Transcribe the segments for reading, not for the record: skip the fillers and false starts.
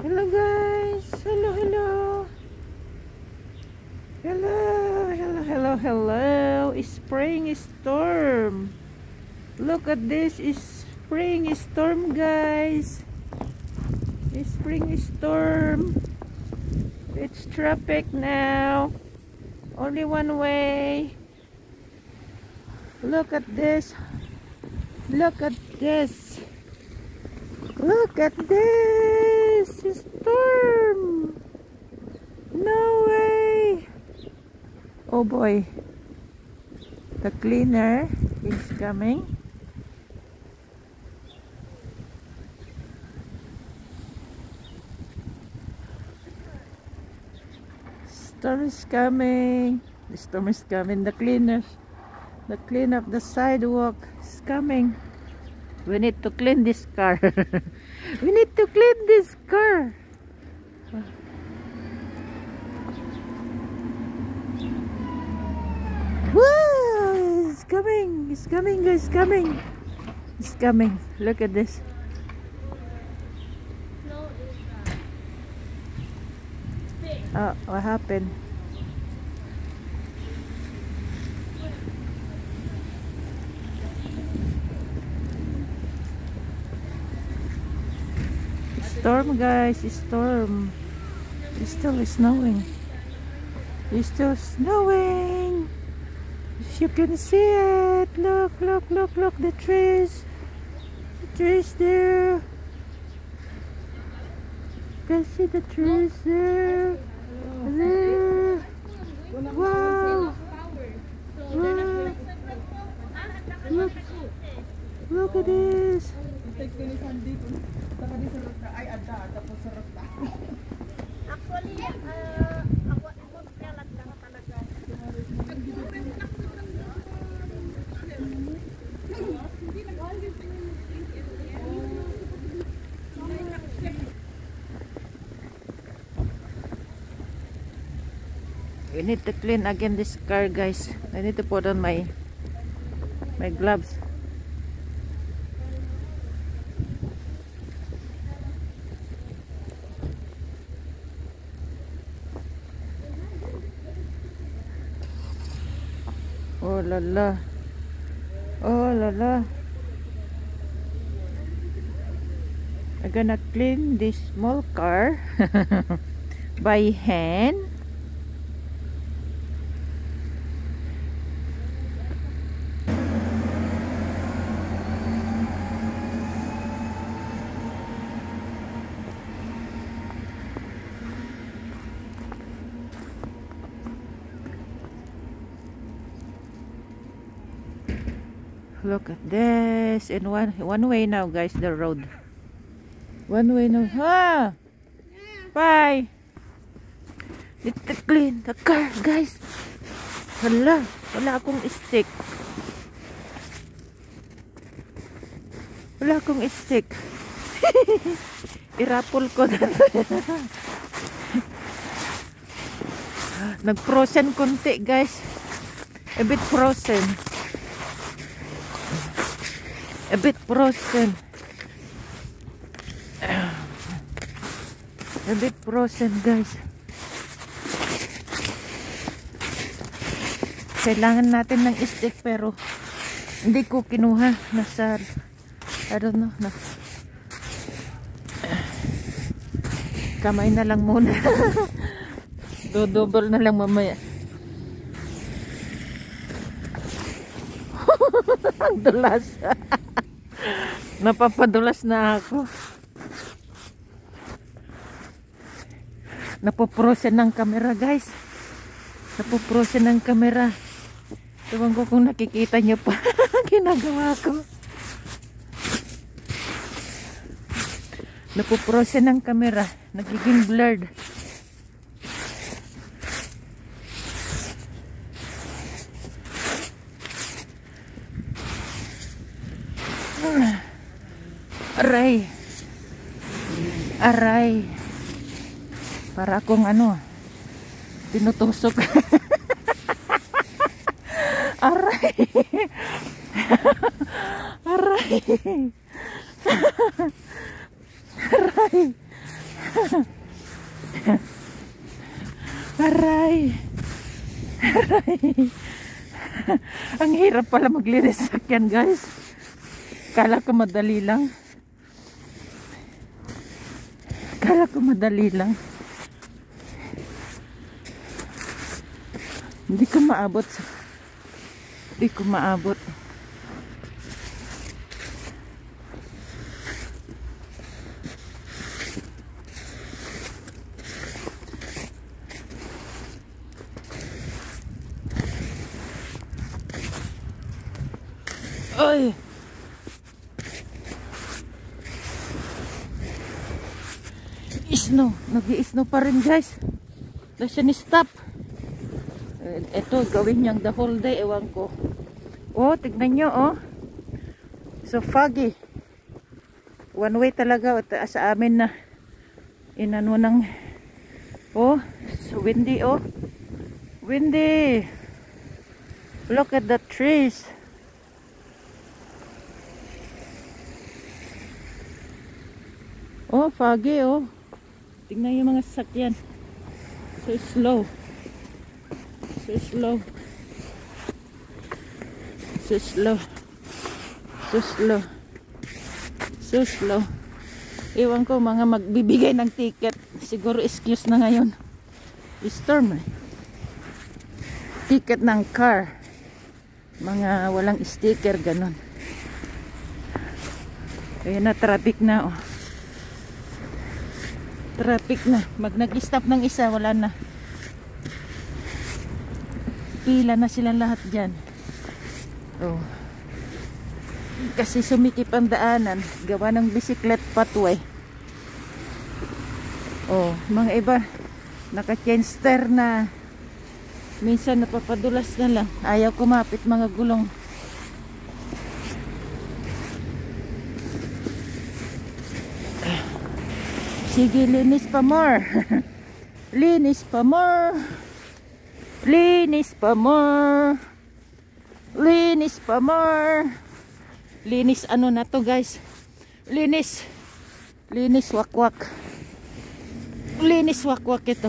Hello guys, hello, hello, hello, hello, hello, hello. Spring storm. Look at this, is spring storm guys. Spring storm. It's traffic now. Only one way. Look at this. Look at this. Look at this storm. No way. Oh boy. The cleaner is coming. Storm is coming. The storm is coming. The cleaners. The clean up the sidewalk is coming. We need to clean this car. We need to clean this car. Whoa! It's coming. It's coming, guys. It's coming. It's coming. Look at this. Oh, what happened? Storm guys, storm. It's still snowing. It's still snowing. As you can see it. Look, look, look, look, the trees. The trees there. You can see the trees there. There. Wow. Wow. Look. Look at this. Actually, ako kalat lang talaga. We need to clean again this car, guys. I need to put on my gloves. Oh la la. Oh la la. I'm gonna clean this small car by hand. Look at this. In one way now, guys, the road. One way now. Ah! Bye! Need to clean the car, guys. Hala, wala akong stick. Wala akong stick. Irapol ko na. Nag-frozen konti, guys. A bit frozen. A bit frozen. A bit frozen, guys. Kailangan natin ng stick pero hindi ko kinuha. Nasa, I don't know. Kamay na lang muna. Double na lang mamaya. Ang dulas. Napapadulas na ako. Napoprosen ng camera, guys. Napoprosen ng camera. Ewan ko kung nakikita nyo pa. Ginagawa ko. Napoprosen ng camera. Nagiging blurred. Aray. Aray. Para akong ano, tinutusok. Aray. Aray. Aray. Aray. Aray. Ang hirap pala maglinis sakyan, guys. Kala ko madali lang. Kala ko madali lang. Hindi ko maabot. Hindi ko maabot. Ay! Isno. Nag-i-isno pa rin, guys. Wala siya ni-stop. Ito, gawin niyang the whole day. Ewan ko. Oh, tignan nyo, oh. So foggy. One way talaga. Sa amin na inano ng oh, so windy, oh. Windy. Look at the trees. Oh, foggy, oh. Tingnan yung mga sasakyan. So slow. So slow. So slow. So slow. So slow. Ewan ko, mga magbibigay ng ticket. Siguro excuse na ngayon. Storm, eh. Ticket ng car. Mga walang sticker, ganun. Ayan na, traffic na, oh. Traffic na. Nag-stop ng isa, wala na. Pila na sila lahat dyan. Oh. Kasi sumikip ang daanan. Gawa ng bicyclette pathway. Oh, mga iba naka-chainster na. Minsan napapadulas na lang. Ayaw kumapit mga gulong. Sige, linis pa more. Linis pa more. Linis pa more. Linis pa more. Linis ano na to, guys? Linis. Linis wakwak. Linis wakwak ito.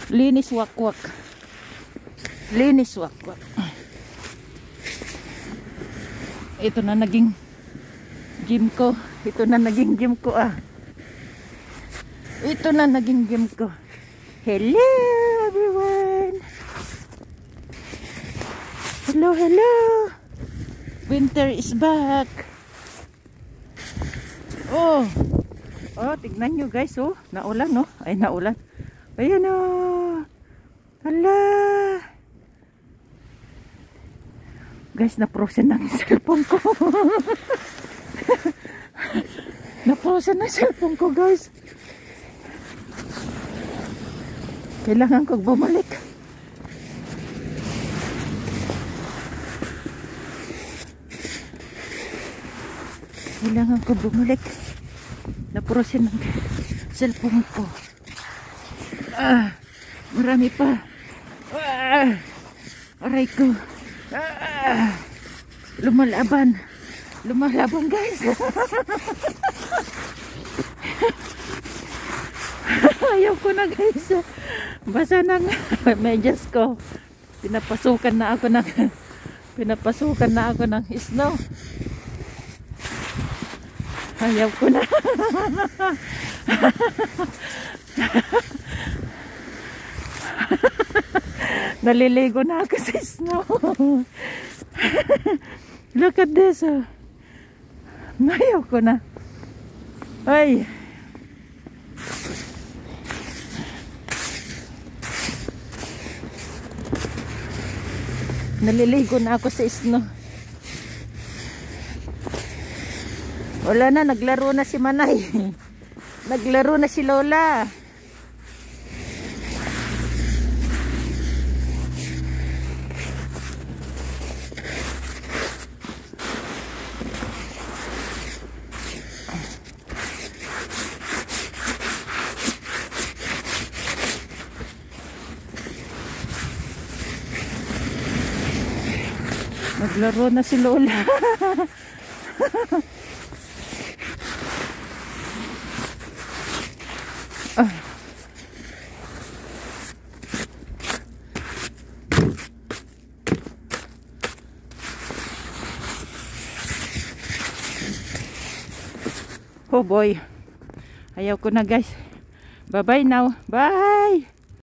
Linis wakwak. Linis wakwak. Ito na naging gym ko. Ito na naging gym ko, ah. Ito na naging gym ko. Hello everyone. Hello, hello. Winter is back. Oh. Oh, tignan nyo, guys, oh. Naulan, no? Ay, naulan. Ayan, oh. Hala. Guys, na-frozen na yung cellphone ko. Na-frozen na cellphone ko, guys. Kailangan kong bumalik. Kailangan kong bumalik. Na-frozen ang cellphone ko. Ah, marami pa. Ah, aray ko. Ah, lumalaban. Lumalaban, guys. Ayaw ko na, guys. Basa ng medyas ko. Pinapasukan na ako ng snow. Ayaw ko na. Naliligo na ako sa snow. Look at this, oh. Ayaw ko na. Ay. Naliligo na ako sa snow. Wala na, naglaro na si Manay. Naglaro na si Lola. Naglaro na si Lola. Oh boy. Ayaw ko na guys. Bye bye now. Bye.